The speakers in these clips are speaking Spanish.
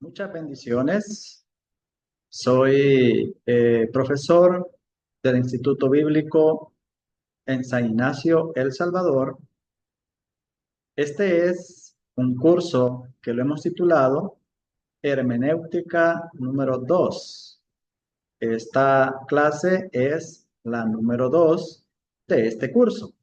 Muchas bendiciones. Soy profesor del Instituto Bíblico en San Ignacio, El Salvador. Este es un curso que lo hemos titulado Hermenéutica número 2. Esta clase es la número 2 de este curso.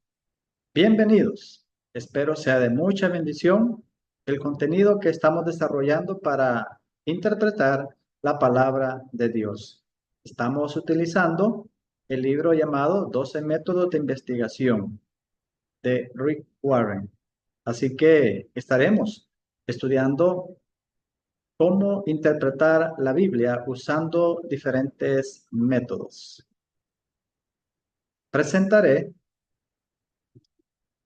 Bienvenidos. Espero sea de mucha bendición el contenido que estamos desarrollando para interpretar la palabra de Dios. Estamos utilizando el libro llamado 12 métodos de investigación de Rick Warren. Así que estaremos estudiando cómo interpretar la Biblia usando diferentes métodos. Presentaré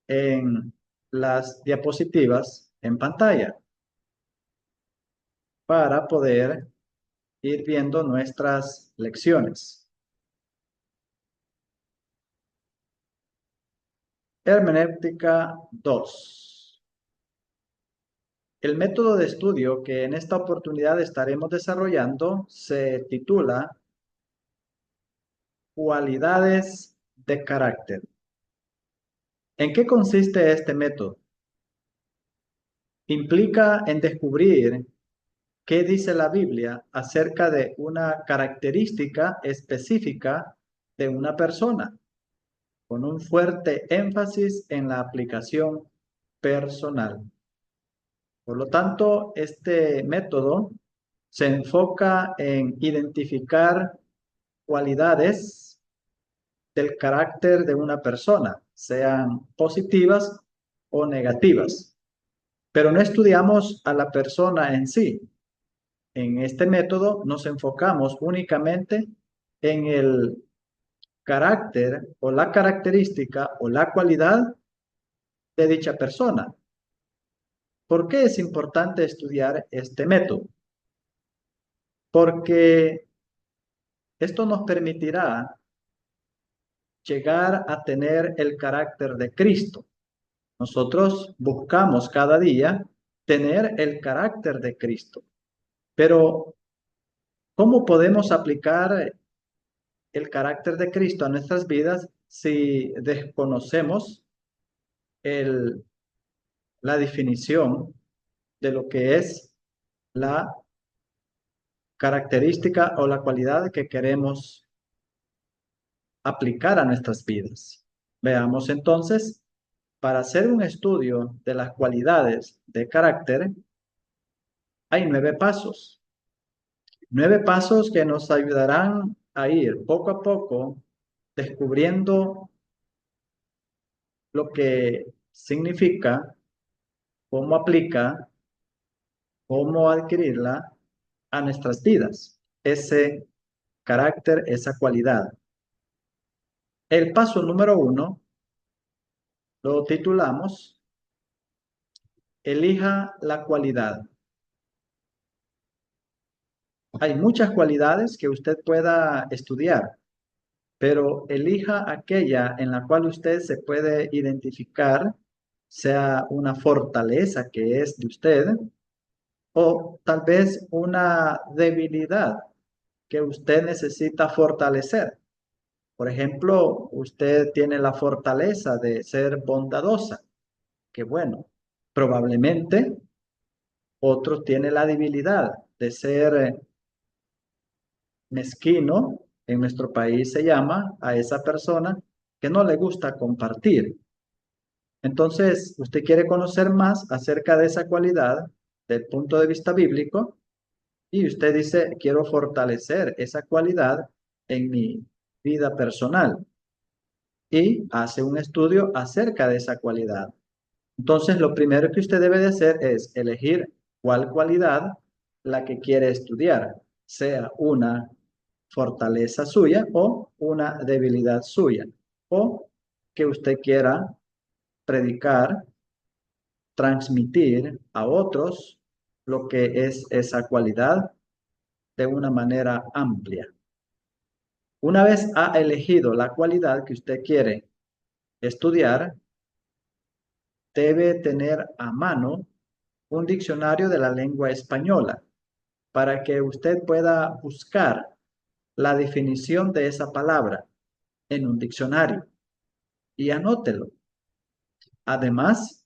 en las diapositivas en pantalla para poder ir viendo nuestras lecciones. Hermenéutica 2. El método de estudio que en esta oportunidad estaremos desarrollando se titula Cualidades de carácter. ¿En qué consiste este método? Implica en descubrir qué dice la Biblia acerca de una característica específica de una persona, con un fuerte énfasis en la aplicación personal. Por lo tanto, este método se enfoca en identificar cualidades del carácter de una persona, sean positivas o negativas. Pero no estudiamos a la persona en sí. En este método nos enfocamos únicamente en el carácter o la característica o la cualidad de dicha persona. ¿Por qué es importante estudiar este método? Porque esto nos permitirá llegar a tener el carácter de Cristo. Nosotros buscamos cada día tener el carácter de Cristo. Pero, ¿cómo podemos aplicar el carácter de Cristo a nuestras vidas si desconocemos el, la definición de lo que es la característica o la cualidad que queremos aplicar a nuestras vidas? Veamos entonces, para hacer un estudio de las cualidades de carácter, hay 9 pasos. 9 pasos que nos ayudarán a ir poco a poco descubriendo lo que significa, cómo aplica, cómo adquirirla a nuestras vidas, ese carácter, esa cualidad. El paso número 1 lo titulamos Elija la cualidad. Hay muchas cualidades que usted pueda estudiar, pero elija aquella en la cual usted se puede identificar, sea una fortaleza que es de usted, o tal vez una debilidad que usted necesita fortalecer. Por ejemplo, usted tiene la fortaleza de ser bondadosa, que bueno, probablemente otros tienen la debilidad de ser mezquino. En nuestro país se llama a esa persona que no le gusta compartir. Entonces, usted quiere conocer más acerca de esa cualidad del punto de vista bíblico y usted dice, quiero fortalecer esa cualidad en mi vida personal y hace un estudio acerca de esa cualidad. Entonces, lo primero que usted debe de hacer es elegir cuál cualidad la que quiere estudiar, sea una fortaleza suya o una debilidad suya, o que usted quiera predicar, transmitir a otros lo que es esa cualidad de una manera amplia. Una vez ha elegido la cualidad que usted quiere estudiar, debe tener a mano un diccionario de la lengua española. para que usted pueda buscar la definición de esa palabra en un diccionario y anótelo. Además,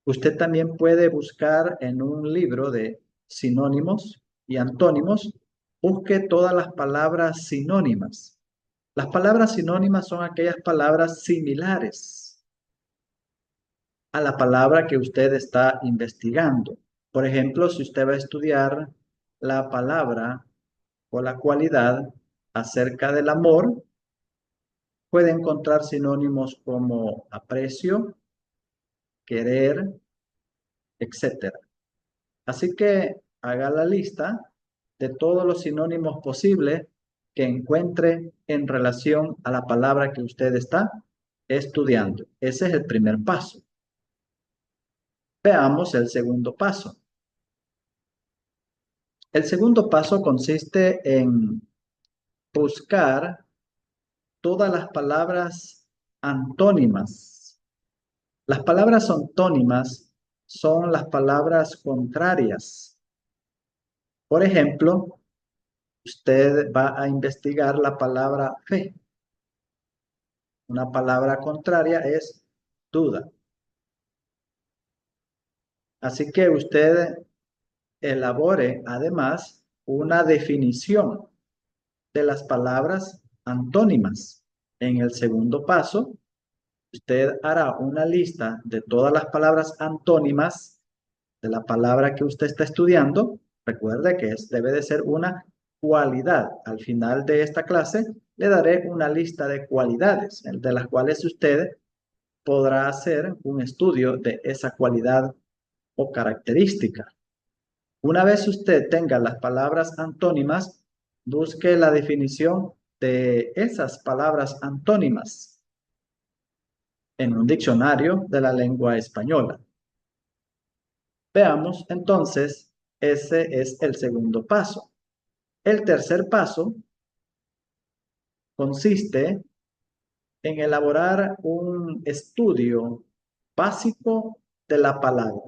usted también puede buscar en un libro de sinónimos y antónimos, busque todas las palabras sinónimas. Las palabras sinónimas son aquellas palabras similares a la palabra que usted está investigando. Por ejemplo, si usted va a estudiar la palabra o la cualidad acerca del amor, puede encontrar sinónimos como aprecio, querer, etcétera. Así que haga la lista de todos los sinónimos posibles que encuentre en relación a la palabra que usted está estudiando. Ese es el primer paso. Veamos el segundo paso. El segundo paso consiste en buscar todas las palabras antónimas. Las palabras antónimas son las palabras contrarias. Por ejemplo, usted va a investigar la palabra fe. Una palabra contraria es duda. Así que usted elabore además una definición de las palabras antónimas. En el segundo paso, usted hará una lista de todas las palabras antónimas de la palabra que usted está estudiando. Recuerde que debe de ser una cualidad. Al final de esta clase le daré una lista de cualidades de las cuales usted podrá hacer un estudio de esa cualidad o característica. Una vez usted tenga las palabras antónimas, busque la definición de esas palabras antónimas en un diccionario de la lengua española. Veamos entonces, ese es el segundo paso. El tercer paso consiste en elaborar un estudio básico de la palabra.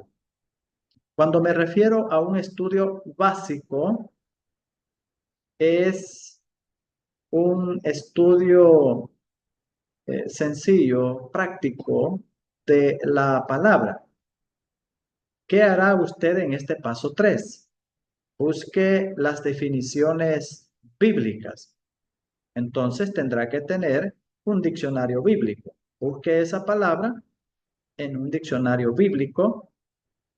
Cuando me refiero a un estudio básico, es un estudio sencillo, práctico de la palabra. ¿Qué hará usted en este paso 3? Busque las definiciones bíblicas. Entonces tendrá que tener un diccionario bíblico. Busque esa palabra en un diccionario bíblico,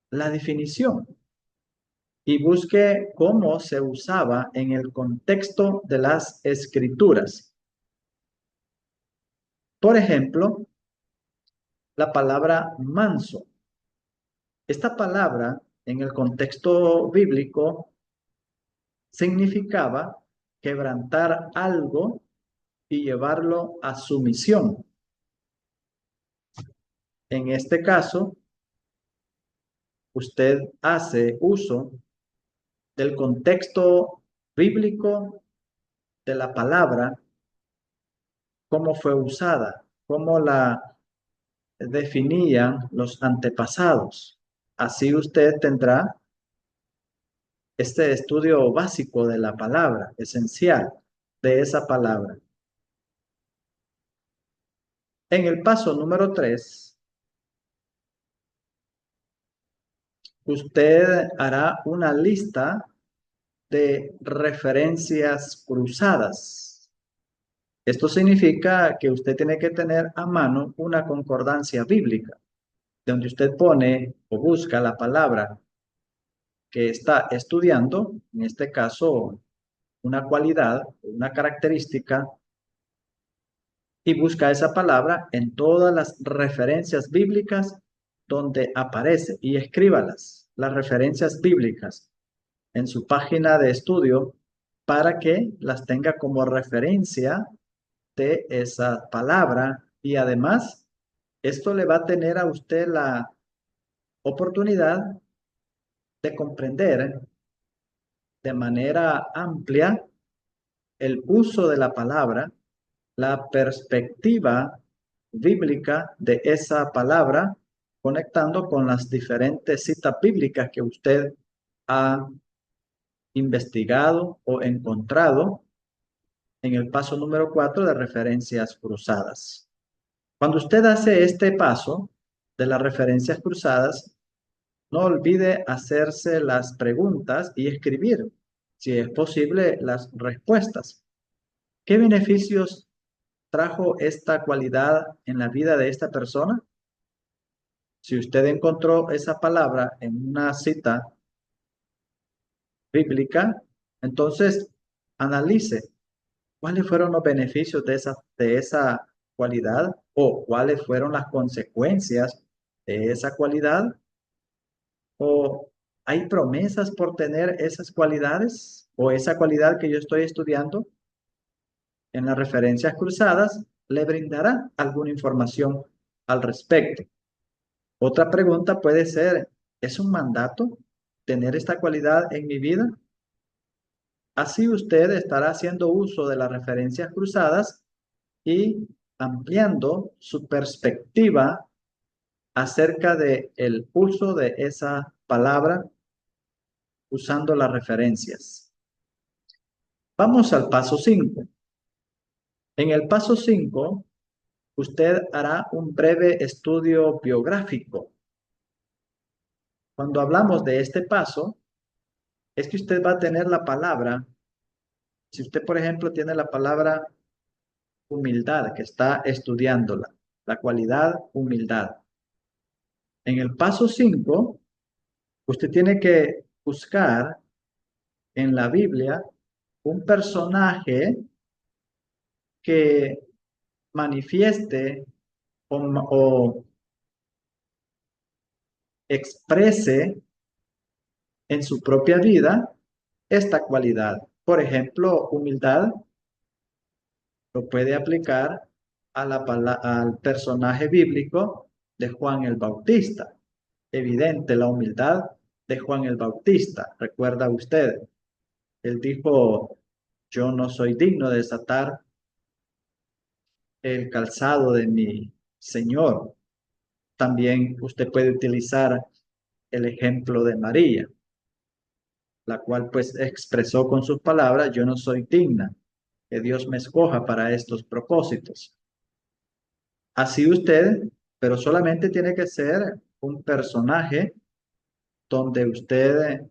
la definición, y busque cómo se usaba en el contexto de las escrituras. Por ejemplo, la palabra manso. Esta palabra en el contexto bíblico significaba quebrantar algo y llevarlo a sumisión. En este caso, usted hace uso del contexto bíblico de la palabra, cómo fue usada, cómo la definían los antepasados. Así usted tendrá este estudio básico de la palabra, esencial de esa palabra. En el paso número 3, usted hará una lista de referencias cruzadas. Esto significa que usted tiene que tener a mano una concordancia bíblica, donde usted pone o busca la palabra que está estudiando, en este caso una cualidad, una característica, y busca esa palabra en todas las referencias bíblicas donde aparece y escríbalas, las referencias bíblicas en su página de estudio para que las tenga como referencia de esa palabra y además esto le va a tener a usted la oportunidad de comprender de manera amplia el uso de la palabra, la perspectiva bíblica de esa palabra, conectando con las diferentes citas bíblicas que usted ha investigado o encontrado en el paso número 4 de referencias cruzadas. Cuando usted hace este paso de las referencias cruzadas, no olvide hacerse las preguntas y escribir, si es posible, las respuestas. ¿Qué beneficios trajo esta cualidad en la vida de esta persona? Si usted encontró esa palabra en una cita bíblica, entonces analice cuáles fueron los beneficios de esa cualidad o cuáles fueron las consecuencias de esa cualidad o hay promesas por tener esas cualidades o esa cualidad que yo estoy estudiando en las referencias cruzadas le brindará alguna información al respecto. Otra pregunta puede ser, ¿es un mandato tener esta cualidad en mi vida? Así usted estará haciendo uso de las referencias cruzadas y ampliando su perspectiva acerca de el uso de esa palabra usando las referencias. Vamos al paso 5. En el paso 5, usted hará un breve estudio biográfico. Cuando hablamos de este paso, es que usted va a tener la palabra, si usted, por ejemplo, tiene la palabra humildad, que está estudiándola, la cualidad humildad. En el paso 5, usted tiene que buscar en la Biblia un personaje que manifieste o exprese en su propia vida esta cualidad. Por ejemplo, humildad lo puede aplicar al personaje bíblico de Juan el Bautista. Evidente la humildad de Juan el Bautista. ¿Recuerda usted? Él dijo, yo no soy digno de desatar el calzado de mi Señor. También usted puede utilizar el ejemplo de María, la cual pues expresó con sus palabras, yo no soy digna que Dios me escoja para estos propósitos. Así usted, pero solamente tiene que ser un personaje donde usted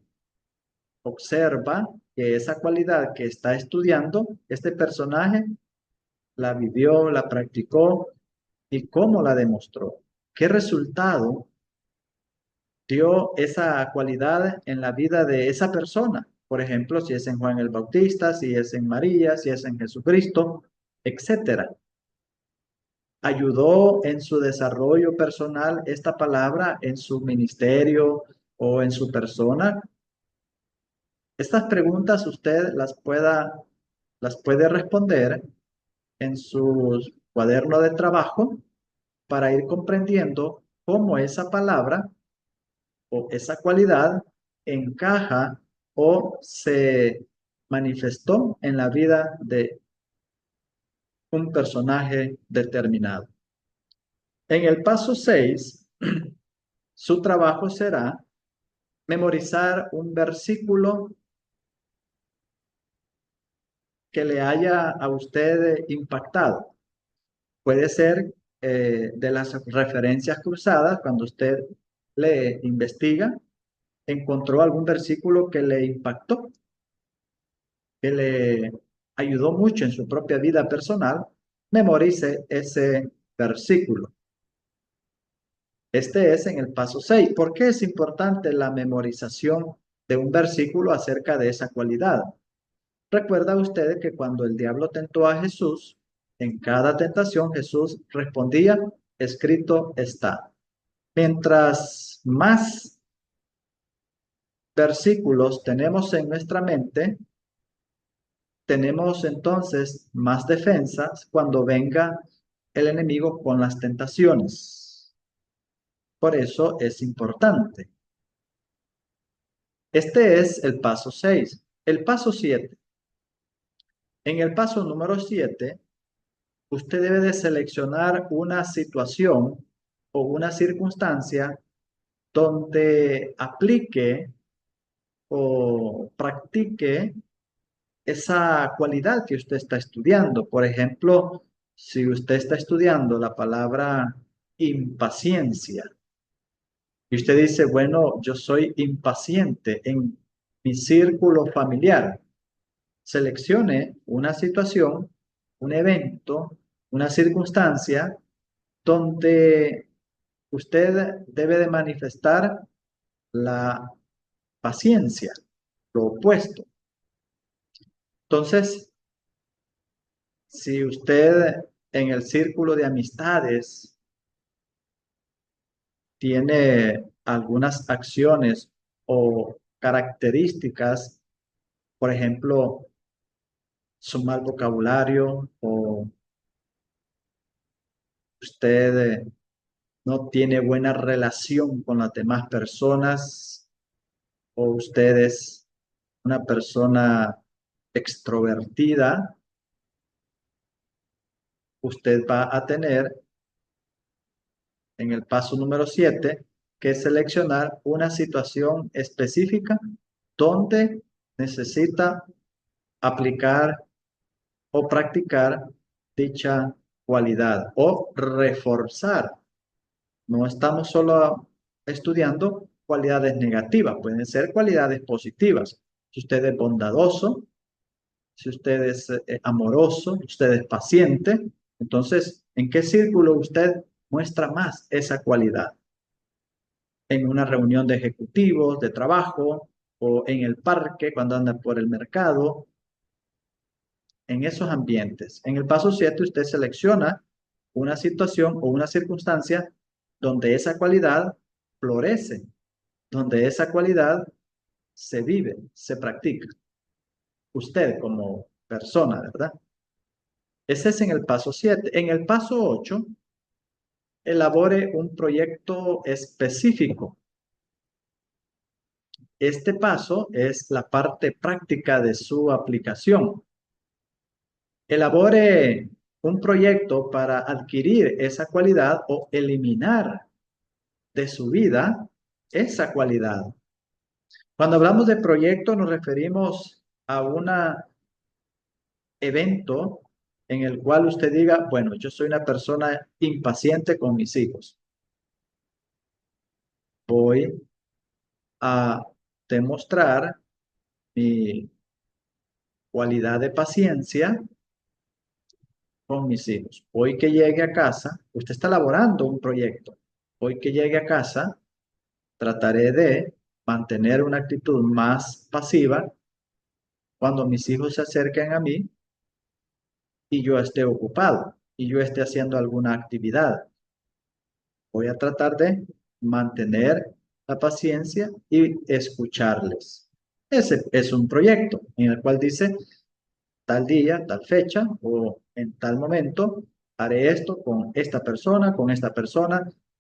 observa que esa cualidad que está estudiando, este personaje la vivió, la practicó y cómo la demostró. ¿Qué resultado dio esa cualidad en la vida de esa persona? Por ejemplo, si es en Juan el Bautista, si es en María, si es en Jesucristo, etcétera. ¿Ayudó en su desarrollo personal esta palabra en su ministerio o en su persona? Estas preguntas usted las puede responder en su cuaderno de trabajo para ir comprendiendo cómo esa palabra o esa cualidad encaja o se manifestó en la vida de un personaje determinado. En el paso 6, su trabajo será memorizar un versículo que le haya a usted impactado. Puede ser de las referencias cruzadas, cuando usted le investiga, encontró algún versículo que le impactó, que le ayudó mucho en su propia vida personal, memorice ese versículo. Este es en el paso 6. ¿Por qué es importante la memorización de un versículo acerca de esa cualidad? Recuerda usted que cuando el diablo tentó a Jesús, en cada tentación Jesús respondía, escrito está. Mientras más versículos tenemos en nuestra mente, tenemos entonces más defensas cuando venga el enemigo con las tentaciones. Por eso es importante. Este es el paso 6. El paso 7. En el paso número 7, usted debe de seleccionar una situación o una circunstancia donde aplique o practique esa cualidad que usted está estudiando. Por ejemplo, si usted está estudiando la palabra impaciencia y usted dice, bueno, yo soy impaciente en mi círculo familiar, seleccione una situación, un evento, una circunstancia donde usted debe de manifestar la paciencia, lo opuesto. Entonces, si usted en el círculo de amistades tiene algunas acciones o características, por ejemplo, su mal vocabulario o usted no tiene buena relación con las demás personas o usted es una persona extrovertida, usted va a tener en el paso número 7 que es seleccionar una situación específica donde necesita aplicar o practicar dicha cualidad o reforzar. No estamos solo estudiando cualidades negativas, pueden ser cualidades positivas. Si usted es bondadoso, si usted es amoroso, usted es paciente, entonces, ¿en qué círculo usted muestra más esa cualidad? ¿En una reunión de ejecutivos, de trabajo, o en el parque cuando anda por el mercado? En esos ambientes. En el paso 7 usted selecciona una situación o una circunstancia donde esa cualidad florece, donde esa cualidad se vive, se practica. Usted como persona, ¿verdad? Ese es en el paso 7. En el paso 8, elabore un proyecto específico. Este paso es la parte práctica de su aplicación. Elabore un proyecto para adquirir esa cualidad o eliminar de su vida esa cualidad. Cuando hablamos de proyecto nos referimos a un evento en el cual usted diga, bueno, yo soy una persona impaciente con mis hijos. Voy a demostrar mi cualidad de paciencia con mis hijos. Hoy que llegue a casa, usted está elaborando un proyecto. Hoy que llegue a casa, trataré de mantener una actitud más pasiva cuando mis hijos se acerquen a mí y yo esté ocupado y yo esté haciendo alguna actividad. Voy a tratar de mantener la paciencia y escucharles. Ese es un proyecto en el cual dice tal día, tal fecha o en tal momento haré esto con esta persona,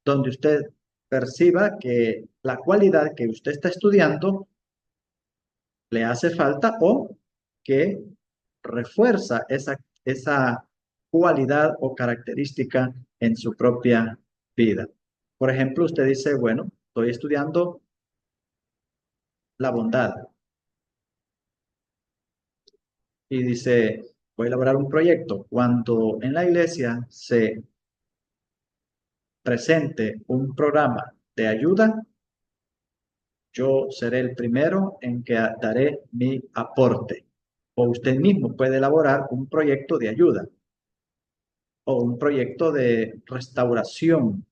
donde usted perciba que la cualidad que usted está estudiando le hace falta o que refuerza esa cualidad o característica en su propia vida. Por ejemplo, usted dice, bueno, estoy estudiando la bondad y dice, voy a elaborar un proyecto. Cuando en la iglesia se presente un programa de ayuda, yo seré el primero en que daré mi aporte. O usted mismo puede elaborar un proyecto de ayuda o un proyecto de restauración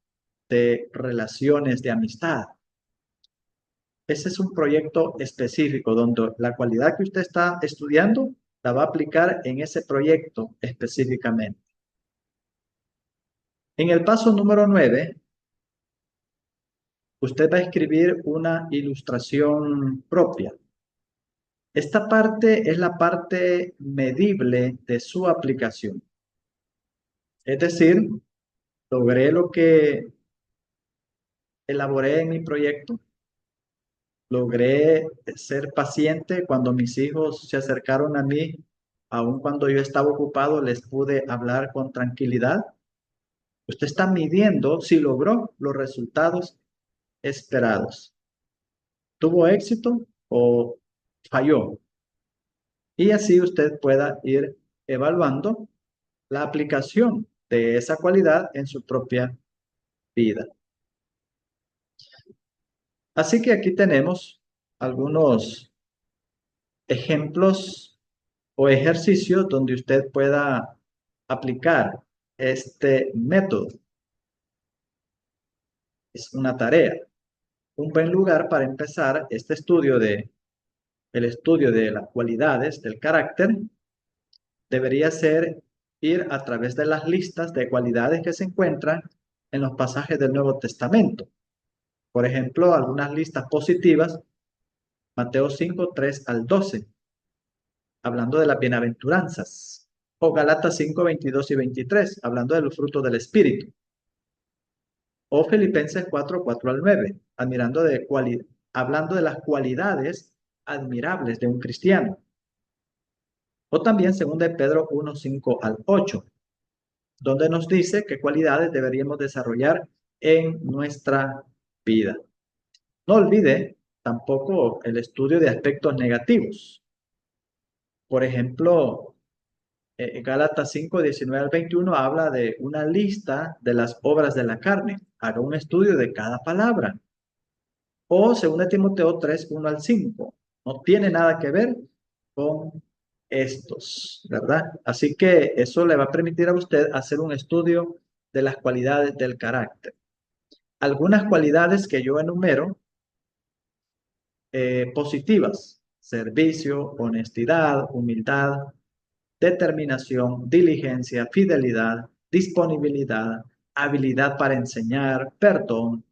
de relaciones de amistad. Ese es un proyecto específico donde la cualidad que usted está estudiando la va a aplicar en ese proyecto específicamente. En el paso número 9, usted va a escribir una ilustración propia. Esta parte es la parte medible de su aplicación. Es decir, logré lo que elaboré en mi proyecto, logré ser paciente cuando mis hijos se acercaron a mí, aun cuando yo estaba ocupado, les pude hablar con tranquilidad. Usted está midiendo si logró los resultados esperados. ¿Tuvo éxito? o falló. Y así usted pueda ir evaluando la aplicación de esa cualidad en su propia vida. Así que aquí tenemos algunos ejemplos o ejercicios donde usted pueda aplicar este método. Es una tarea. Un buen lugar para empezar este estudio el estudio de las cualidades del carácter debería ser ir a través de las listas de cualidades que se encuentran en los pasajes del Nuevo Testamento. Por ejemplo, algunas listas positivas, Mateo 5, 3 al 12, hablando de las bienaventuranzas, o Galatas 5, 22 y 23, hablando de los frutos del Espíritu, o Filipenses 4, 4 al 9, hablando de las cualidades admirables de un cristiano, o también 2 de Pedro 1, 5 al 8, donde nos dice qué cualidades deberíamos desarrollar en nuestra vida. No olvide tampoco el estudio de aspectos negativos. Por ejemplo, Gálatas 5, 19 al 21 habla de una lista de las obras de la carne. Haga un estudio de cada palabra. O 2 Timoteo 3, 1 al 5. No tiene nada que ver con estos, ¿verdad? Así que eso le va a permitir a usted hacer un estudio de las cualidades del carácter. Algunas cualidades que yo enumero positivas: servicio, honestidad, humildad, determinación, diligencia, fidelidad, disponibilidad, habilidad para enseñar, perdón,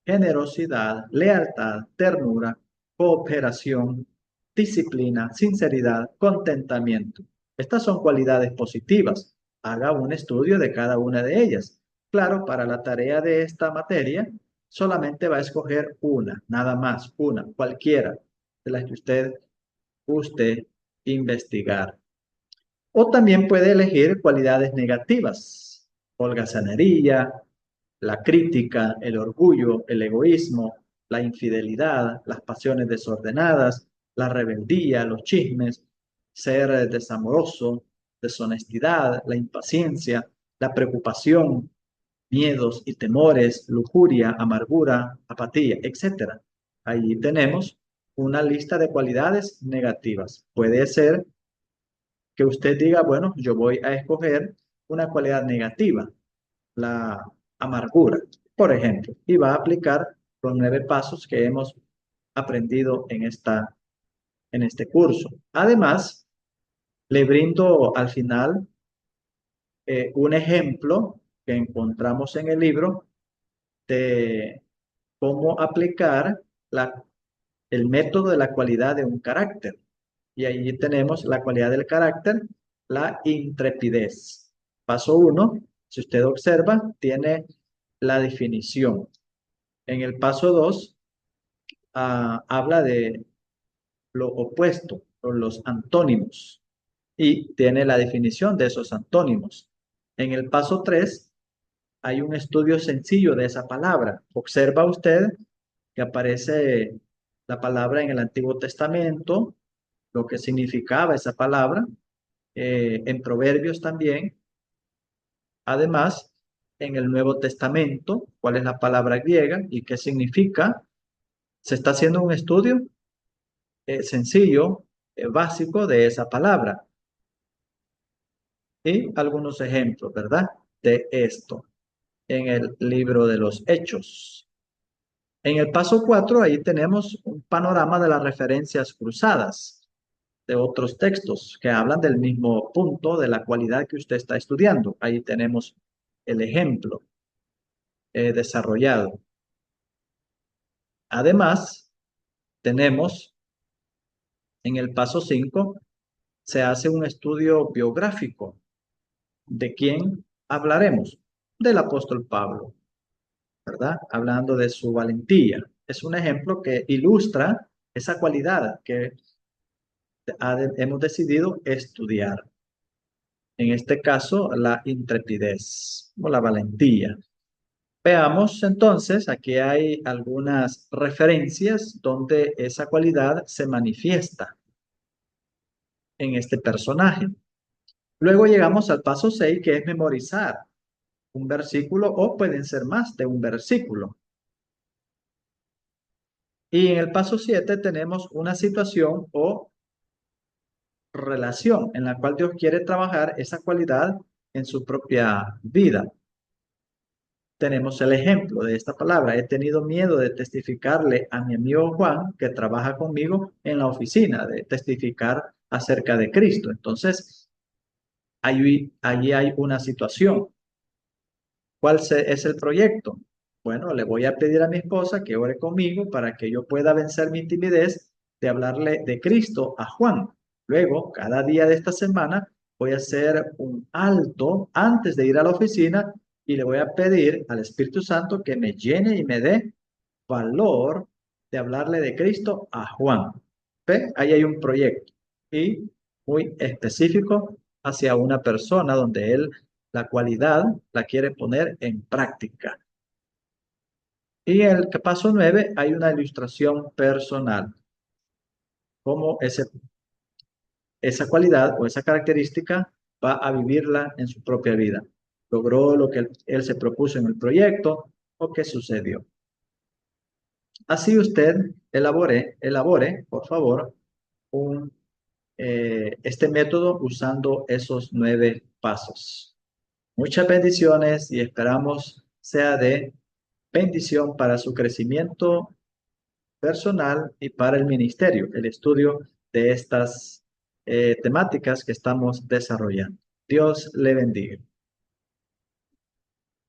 generosidad, lealtad, ternura, cooperación, disciplina, sinceridad, contentamiento. Estas son cualidades positivas. Haga un estudio de cada una de ellas. Claro, para la tarea de esta materia, solamente va a escoger una, nada más, una, cualquiera de las que usted guste investigar. O también puede elegir cualidades negativas: holgazanería, la crítica, el orgullo, el egoísmo, la infidelidad, las pasiones desordenadas, la rebeldía, los chismes, ser desamoroso, deshonestidad, la impaciencia, la preocupación, miedos y temores, lujuria, amargura, apatía, etcétera. Ahí tenemos una lista de cualidades negativas. Puede ser que usted diga, bueno, yo voy a escoger una cualidad negativa, la amargura, por ejemplo, y va a aplicar los 9 pasos que hemos aprendido en este curso. Además, le brindo al final un ejemplo que encontramos en el libro de cómo aplicar el método de la cualidad de un carácter. Y allí tenemos la cualidad del carácter, la intrepidez. Paso 1, si usted observa, tiene la definición. En el paso 2, habla de lo opuesto o los antónimos y tiene la definición de esos antónimos. En el paso 3 hay un estudio sencillo de esa palabra. Observa usted que aparece la palabra en el Antiguo Testamento, lo que significaba esa palabra, en Proverbios también. Además, en el Nuevo Testamento, cuál es la palabra griega y qué significa. Se está haciendo un estudio sencillo, básico de esa palabra y algunos ejemplos, ¿verdad? De esto en el libro de los Hechos. En el paso 4, ahí tenemos un panorama de las referencias cruzadas de otros textos que hablan del mismo punto de la cualidad que usted está estudiando. Ahí tenemos el ejemplo desarrollado. Además, tenemos en el paso 5, se hace un estudio biográfico. ¿De quién hablaremos? Del apóstol Pablo, ¿verdad? Hablando de su valentía. Es un ejemplo que ilustra esa cualidad que hemos decidido estudiar. En este caso, la intrepidez o la valentía. Veamos entonces, aquí hay algunas referencias donde esa cualidad se manifiesta en este personaje. Luego llegamos al paso 6, que es memorizar un versículo o pueden ser más de un versículo. Y en el paso 7 tenemos una situación o relación en la cual Dios quiere trabajar esa cualidad en su propia vida. Tenemos el ejemplo de esta palabra. He tenido miedo de testificarle a mi amigo Juan, que trabaja conmigo en la oficina, de testificar acerca de Cristo. Entonces, allí hay una situación. Es el proyecto? Bueno, le voy a pedir a mi esposa que ore conmigo para que yo pueda vencer mi timidez de hablarle de Cristo a Juan. Luego, cada día de esta semana, voy a hacer un alto antes de ir a la oficina y le voy a pedir al Espíritu Santo que me llene y me dé valor de hablarle de Cristo a Juan. ¿Ve? Ahí hay un proyecto y muy específico hacia una persona donde él la cualidad la quiere poner en práctica. Y en el paso 9 hay una ilustración personal, cómo esa cualidad o esa característica va a vivirla en su propia vida. ¿Logró lo que él se propuso en el proyecto o qué sucedió? Así usted elabore, por favor, este método usando esos 9 pasos. Muchas bendiciones y esperamos sea de bendición para su crecimiento personal y para el ministerio, el estudio de estas temáticas que estamos desarrollando. Dios le bendiga.